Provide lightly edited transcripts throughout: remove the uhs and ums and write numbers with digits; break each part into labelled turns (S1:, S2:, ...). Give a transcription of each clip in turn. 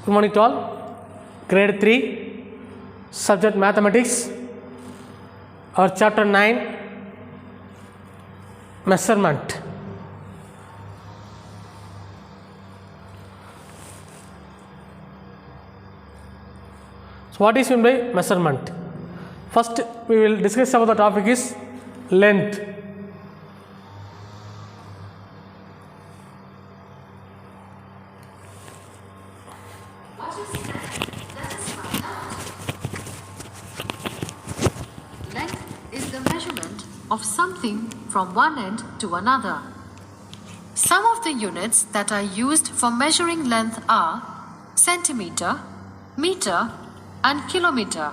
S1: Good morning to all. Grade 3, subject mathematics. Our chapter 9, measurement. So what is meant by measurement? First we will discuss about the topic is length.
S2: Length is the measurement of something from one end to another. Some of the units that are used for measuring length are centimeter, meter, and kilometer.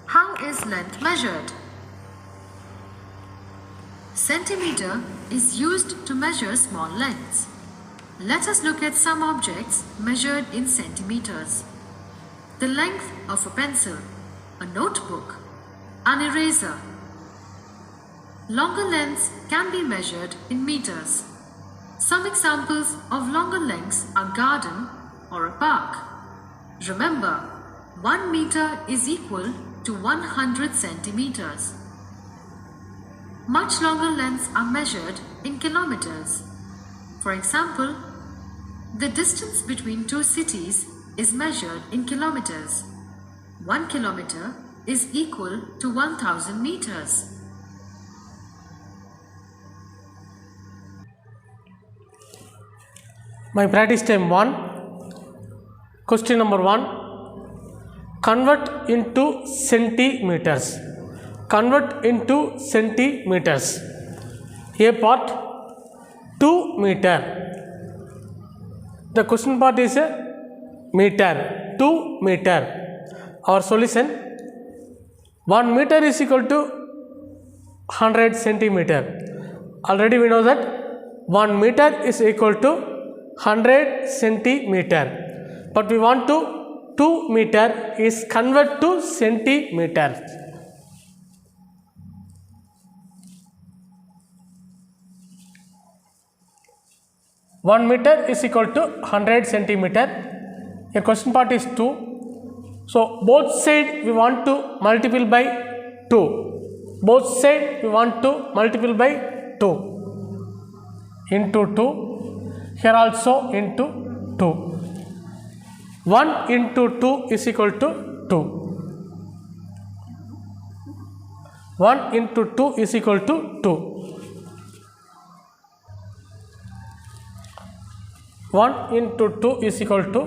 S2: How is length measured? Centimeter is used to measure small lengths. Let us look at some objects measured in centimeters. The length of a pencil, a notebook, an eraser. Longer lengths can be measured in meters. Some examples of longer lengths are garden or a park. Remember, 1 meter is equal to 100 centimeters. Much longer lengths are measured in kilometers. For example, the distance between two cities is measured in kilometers. 1 kilometer is equal to 1000 meters.
S1: My practice time 1. Question number 1. Convert into centimeters. Convert into centimeters. A part 2 meter. The question part is a meter. 2 meter. Our solution: 1 meter is equal to 100 centimeter. Already we know that 1 meter is equal to 100 centimeter. But we want to 2 meter is convert to centimeter. One meter is equal to 100 centimeter. A question part is 2. So both side we want to multiply by 2. Both side we want to multiply by 2. Into 2. Here also into 2. 1 into 2 is equal to 2. 1 into 2 is equal to 2. 1 into 2 is equal to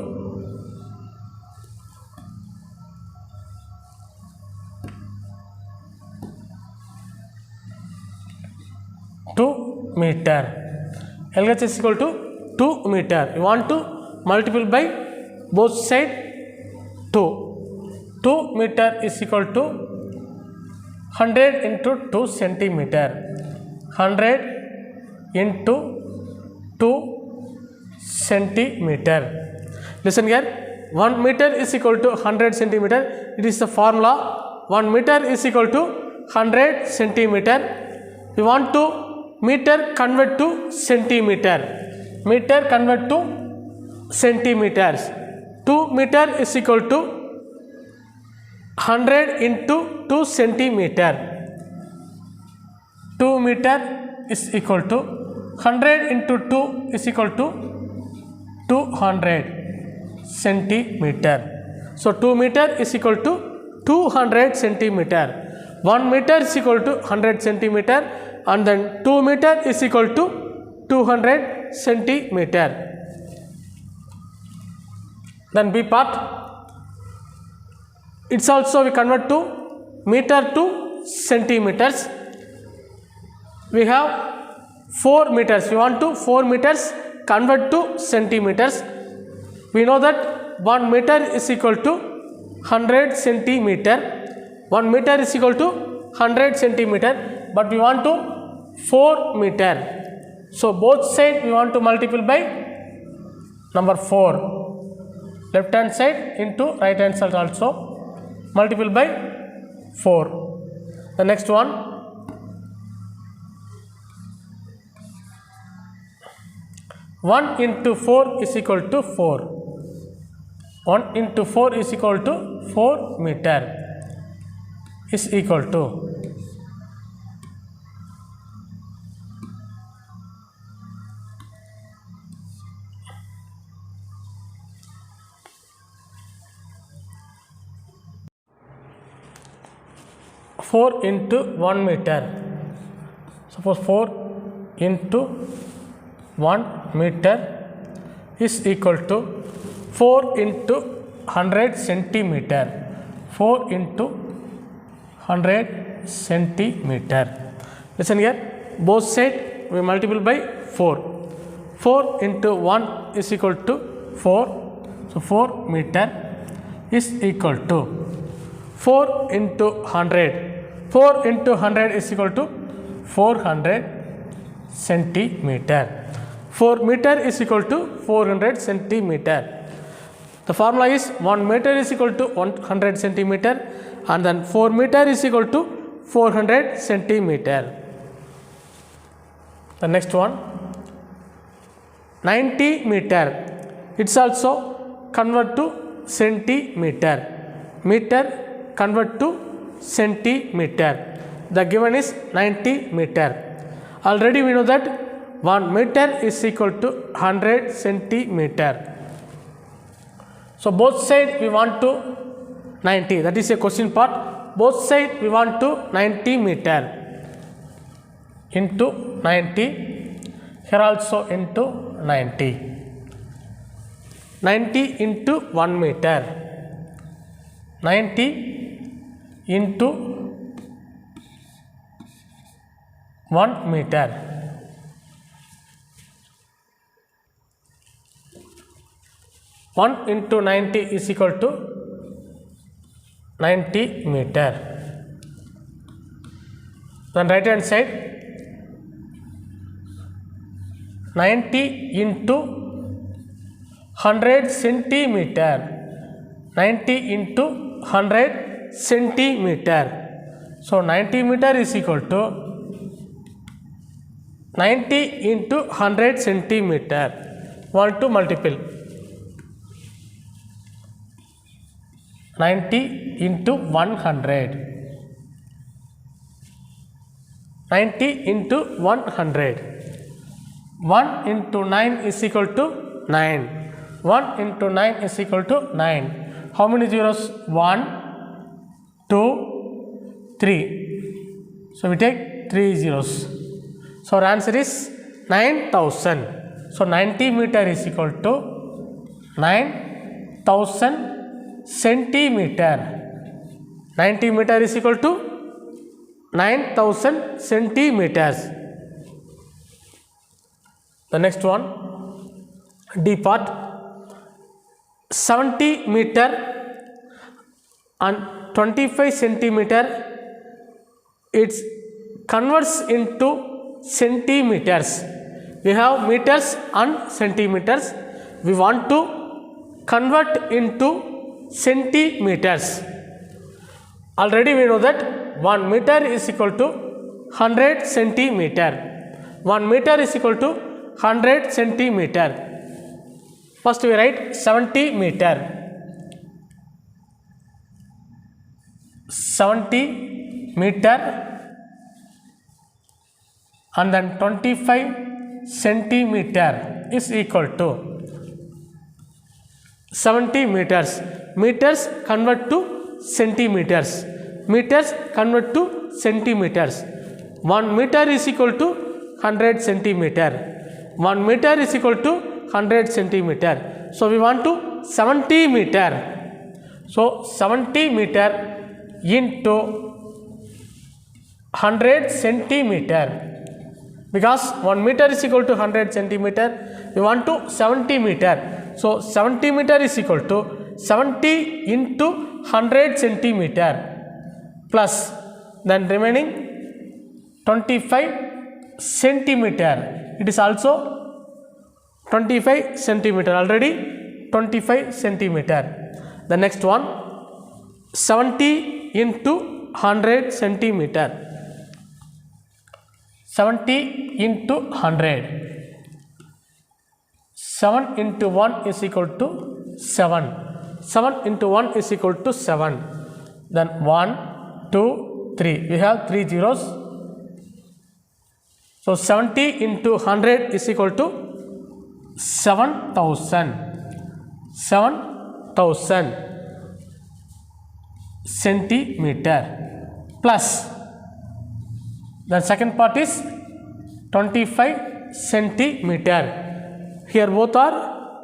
S1: 2 meter. LHS is equal to 2 meter. You want to multiply by both side 2. 2 meter is equal to 100 into 2 centimeter. 100 into 2 centimeter. Listen here. 1 meter is equal to 100 centimeter. It is the formula. 1 meter is equal to 100 centimeter. We want to meter convert to centimeter. Meter convert to centimeters. 2 meter is equal to 100 into 2 centimeter. 2 meter is equal to 100 into 2 is equal to 200 centimeter. So 2 meter is equal to 200 centimeter. 1 meter is equal to 100 centimeter, and then 2 meter is equal to 200 centimeter. Then B part, it's also we convert to meter to centimeters. We have 4 meters. We want to 4 meters convert to centimeters. We know that 1 meter is equal to 100 centimeter. 1 meter is equal to 100 centimeter, but we want to 4 meter. So both side we want to multiply by number 4. Left hand side into right hand side also multiply by 4. The next one, 1 into 4 is equal to 4. 1 into 4 is equal to 4 meter is equal to 4 into 1 meter. Suppose 4 into 1 meter is equal to 4 into 100 centimeter. 4 into 100 centimeter. Listen here, both sides we multiply by 4. 4 into 1 is equal to 4. So 4 meter is equal to 4 into 100. 4 into 100 is equal to 400 centimeter. 4 meter is equal to 400 centimeter. The formula is 1 meter is equal to 100 centimeter and then 4 meter is equal to 400 centimeter. The next one, 90 meter. It's also convert to centimeter. Meter convert to centimeter. The given is 90 meter. Already we know that 1 meter is equal to 100 centimeter. So both sides we want to 90. That is a question part. Both sides we want to 90 meter into 90. Here also into 90. 90 into 1 meter. 90 into 1 meter. 1 into 90 is equal to 90 meter. Then right hand side, 90 into 100 centimeter. 90 into 100 centimeter. So 90 meter is equal to 90 into 100 centimeter. 1 to multiple. 90 into 100. 90 into 100. 1 into 9 is equal to 9. 1 into 9 is equal to 9. How many zeros? 1, 2, 3. So we take 3 zeros. So our answer is 9,000. So 90 meter is equal to 9,000 centimeter. 90 meter is equal to 9,000 centimeters. The next one, D part, 70 meter and 25 centimeter. It converts into centimeters. We have meters and centimeters. We want to convert into centimeters. Already we know that 1 meter is equal to 100 centimeter. 1 meter is equal to 100 centimeter. First we write 70 meter. 70 meter and then 25 centimeter is equal to 70 meters. Meters convert to centimeters. Meters convert to centimeters. 1 meter is equal to 100 centimeter. 1 meter is equal to 100 centimeter. So we want to 70 meter. So 70 meter into 100 centimeter. Because 1 meter is equal to 100 centimeter, we want to 70 meter. So 70 meter is equal to 70 into 100 centimeter plus then remaining 25 centimeter. It is also 25 centimeter, already 25 centimeter. The next one, 70 into 100 centimeter. 70 into 100. 7 into 1 is equal to 7. 7 into 1 is equal to 7. Then 1, 2, 3. We have 3 zeros. So 70 into 100 is equal to 7,000. 7,000 centimeter plus. The second part is 25 centimeter. Here both are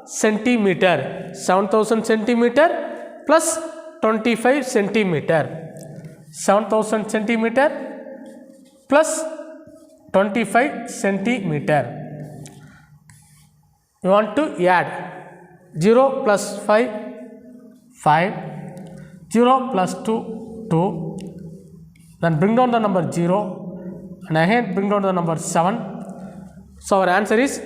S1: centimeter. 7,000 centimeter plus 25 centimeter. 7,000 centimeter plus 25 centimeter. We want to add 0 plus 5, 5, 0 plus 2, 2. Then bring down the number 0 and again bring down the number 7. So our answer is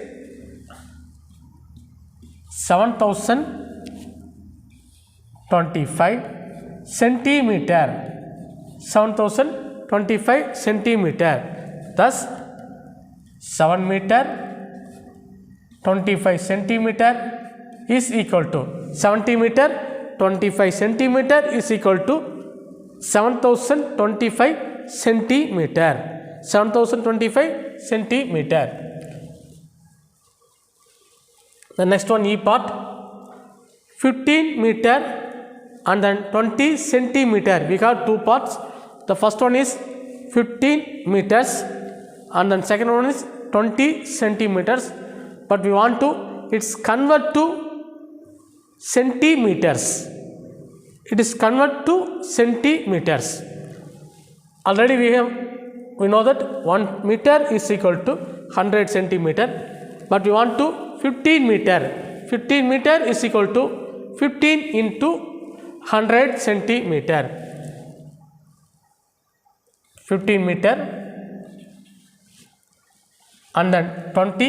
S1: 7,025 centimeter. 7,025 centimeter. Thus 7 meter 25 centimeter is equal to 70 meter 25 centimeter is equal to 7,025 centimeter. 7,025 centimeter. The next one, E part, 15 meter and then 20 centimeter. We have two parts. The first one is 15 meters and then second one is 20 centimeters. But we want to convert to centimeters. It is convert to centimeters. Already we know that 1 meter is equal to 100 centimeter. But we want to 15 meter. 15 meter is equal to 15 into 100 centimeter. 15 meter and then 20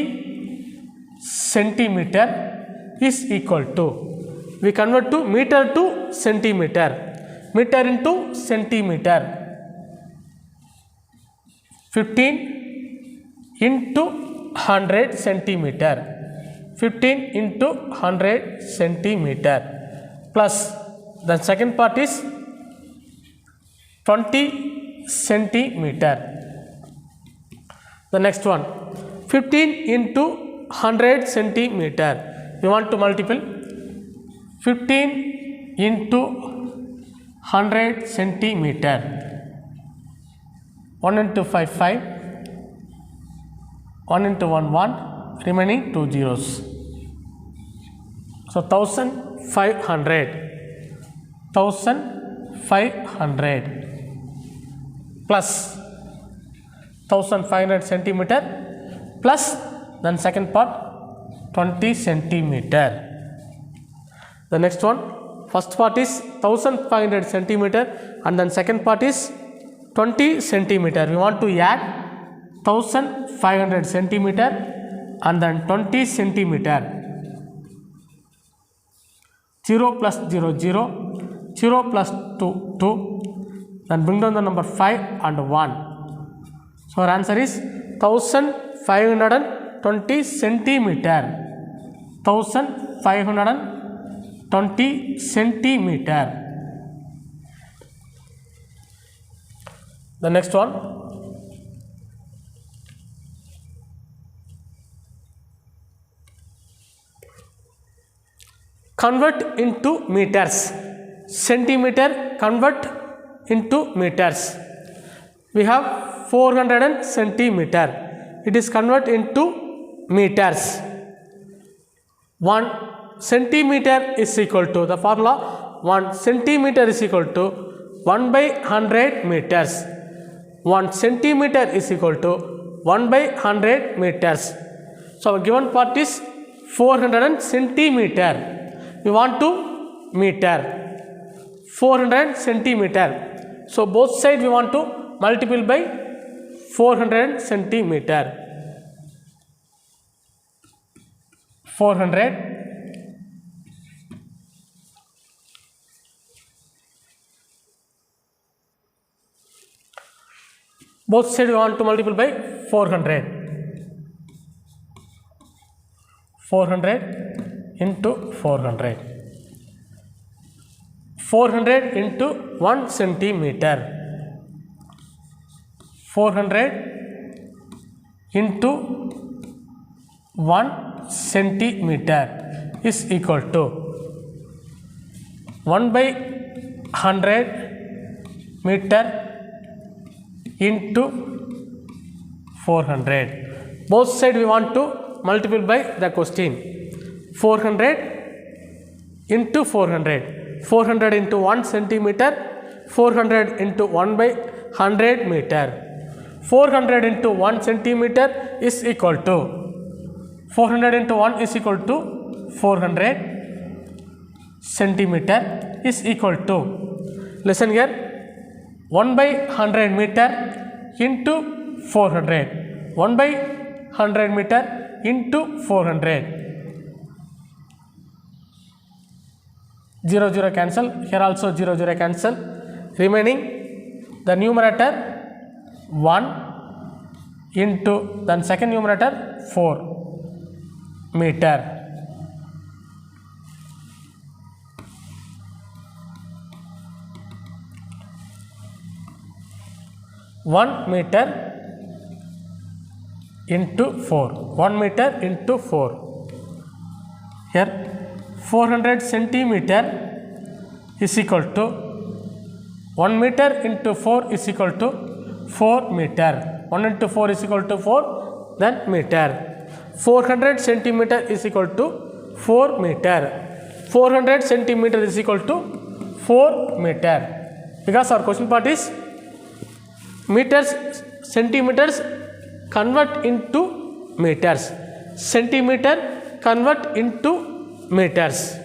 S1: centimeter is equal to, we convert to meter to centimeter. Meter into centimeter. 15 into 100 centimeter. 15 into 100 centimeter plus the second part is 20 centimeter. The next one, 15 into 100 centimeter. We want to multiple 15 into 100 centimeter. 1 into 5, 5. 1 into 1, 1. Remaining 2 zeros. So 1,500. 1,500 plus 1,500 centimeter plus then second part 20 centimeter. The next one, first part is 1,500 centimeter and then second part is 20 centimeter. We want to add 1,500 centimeter and then 20 centimeter. 0 plus 0, 0. 0 plus 2, 2. Then bring down the number 5 and 1. So our answer is 1,520 centimeter. 1,520 centimeter. The next one, convert into meters. Centimeter convert into meters. We have 400 centimeter. It is convert into meters. 1 centimeter is equal to, the formula 1 centimeter is equal to 1 by 100 meters. 1 centimeter is equal to 1 by 100 meters. So our given part is 400 centimeter. We want to meter. 400 centimeter. So both sides we want to multiply by 400 centimeter. 400 both sides we want to multiply by 400. 400 into 400. 400 into 1 centimeter. 400 into 1 centimeter is equal to 1 by 100 meter into 400. Both sides we want to multiply by the question. 400 into 400. 400 into 1 centimeter. 400 into 1 by 100 meter. 400 into 1 centimeter is equal to 400 into 1 is equal to 400 centimeter is equal to, listen here, 1 by 100 meter into 400. 1 by 100 meter into 400. 0 0 cancel, here also 0 0 cancel, remaining the numerator 1 into then second numerator 4 meter. One meter into 4. 1 meter into 4. Here 400 centimeter is equal to 1 meter into 4 is equal to 4 meter. 1 into 4 is equal to 4, then meter. 400 centimeter is equal to 4 meter. 400 centimeter is equal to 4 meter. Because our question part is meters, centimeters convert into meters. Centimeter convert into meters.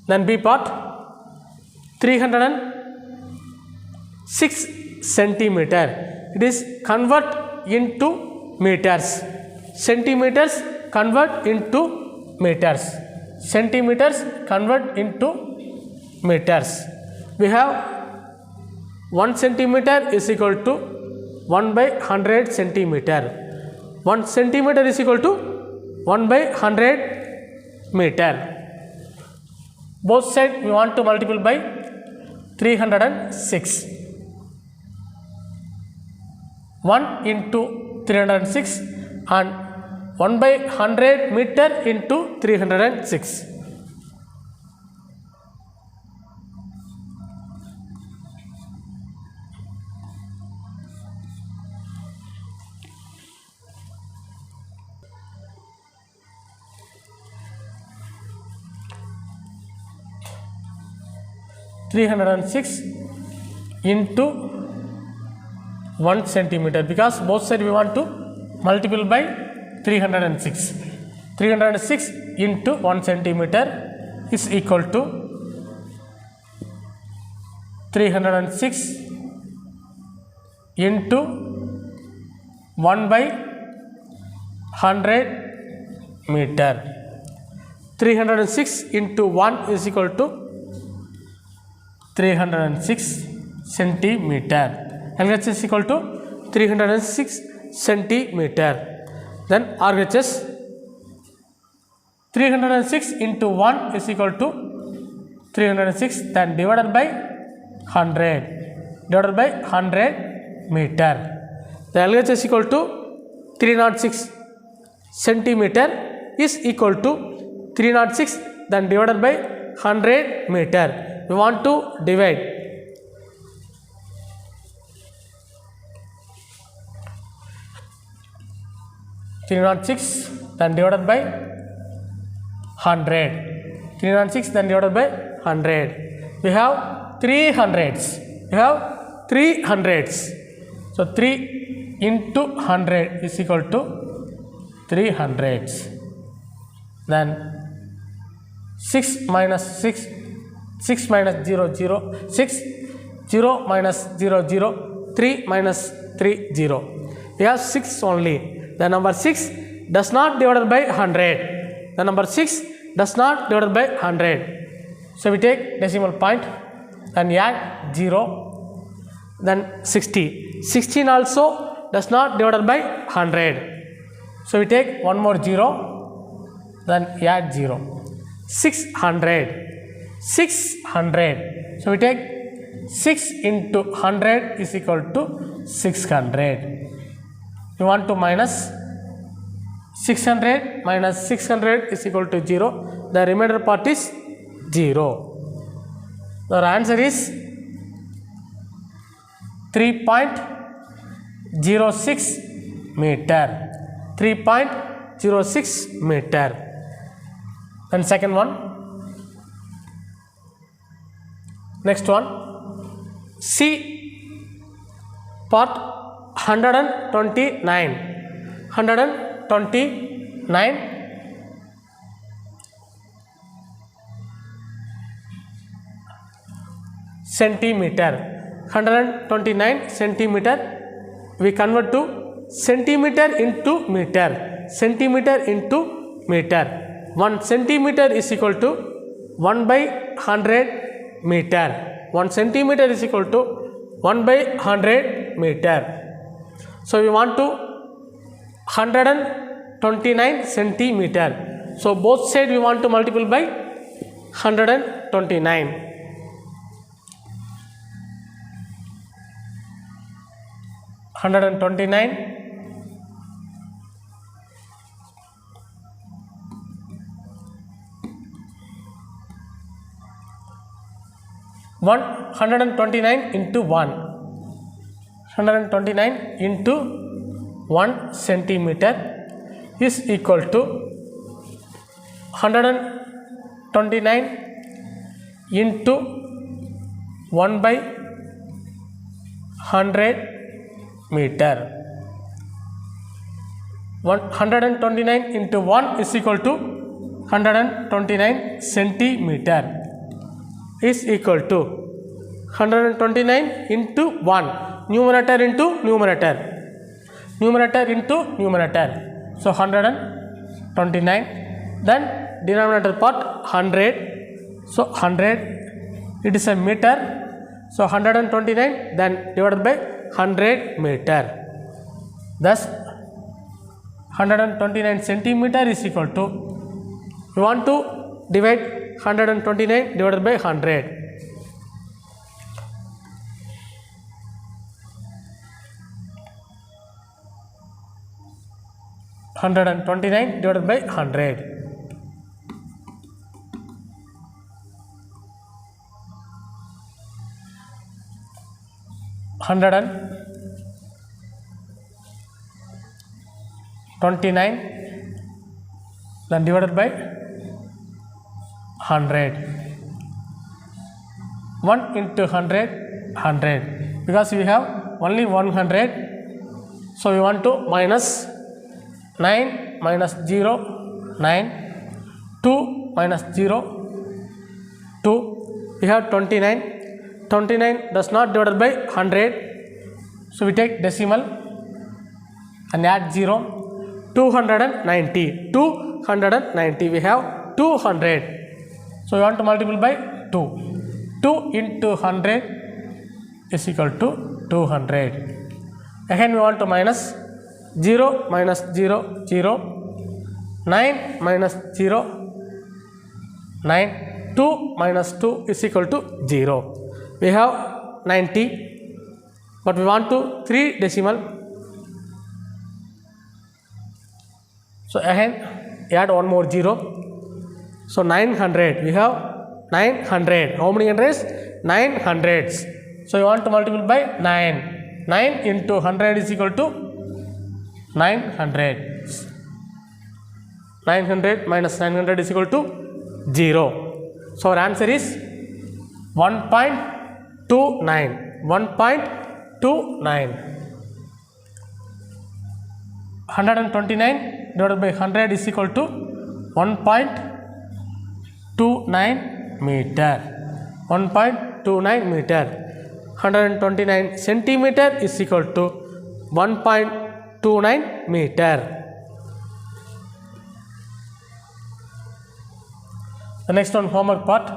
S1: Then B part, 306 centimeter. It is convert into meters. Centimeters convert into meters. Centimeters convert into meters. We have 1 centimeter is equal to 1 by 100 centimeter. 1 centimeter is equal to 1 by 100 meter. Both sides we want to multiply by 306. 1 into 306 and 1 by 100 meter into 306. into 1 centimeter, because both sides we want to multiply by 306. 306 into 1 centimeter is equal to 306 into 1 by 100 meter. 306 into 1 is equal to 306 centimeter. LHS is equal to 306 centimeter. Then RHS 306 into 1 is equal to 306, then divided by 100. Divided by 100 meter. The LHS is equal to 306 centimeter is equal to 306, then divided by 100 meter. We want to divide. then divided by 100. 306 then divided by 100. We have 3 hundreds. We have 3 hundreds. So 3 into 100 is equal to 3 hundreds. Then 6 minus 6, 6 minus 0, 0, 6, 0 minus 0, 0, 3 minus 3, 0. We have 6 only. The number 6 does not divided by 100. The number 6 does not divided by 100. So we take decimal point and add 0. Then 60. 16 also does not divided by 100. So we take one more 0, then add 0. 600. So we take 6 into 100 is equal to 600. You want to minus 600 minus 600 is equal to 0. The remainder part is 0. The answer is 3.06 meter. 3.06 meter. Then second one. Next one. C part 129. 129 centimeter. 129 centimeter. We convert to centimeter into meter. Centimeter into meter. 1 centimeter is equal to 1 by 100 meter. 1 centimeter is equal to 1 by 100 meter. So we want to 129 centimeter. So both sides we want to multiply by 129. 129 129 into 1. 129 into 1 centimeter is equal to 129 into 1 by 100 meter. 129 into 1 is equal to 129 centimeter is equal to 129 into 1. Numerator into numerator. Numerator into numerator. So 129. Then denominator part 100. So 100. It is a meter. So 129 then divided by 100 meter. Thus 129 centimeter is equal to, we want to divide 129 divided by 100. 129 divided by 100. 129 then divided by 100. 1 into 100, 100. Because we have only 100, so we want to minus 9 minus 0, 9. 2 minus 0, 2. We have 29. 29 does not divided by 100, so we take decimal and add 0. 290. 290. We have 200. So we want to multiply by 2. 2 into 100 is equal to 200. Again we want to minus 0 minus 0, 0. 9 minus 0, 9. 2 minus 2 is equal to 0. We have 90, but we want to 3 decimal. So again add one more 0. So 900. We have 900. How many hundreds? 9 hundreds. So you want to multiply by 9. 9 into 100 is equal to 900. 900 minus 900 is equal to 0. So our answer is 1.29. 1.29. 129 divided by 100 is equal to 1.29 meter. 1.29 meter. 129 centimeter is equal to 1.29 meter. The next one, homework part.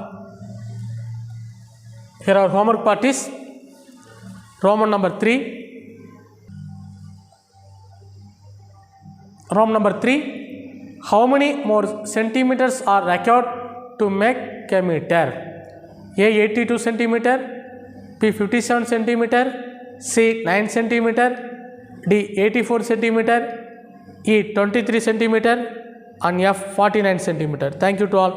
S1: Here our homework part is Roman number 3. Problem number 3. How many more centimeters are required to make a meter? A 82 centimeter, B 57 centimeter, C 9 centimeter, D 84 centimeter, E 23 centimeter, and F 49 centimeter. Thank you to all.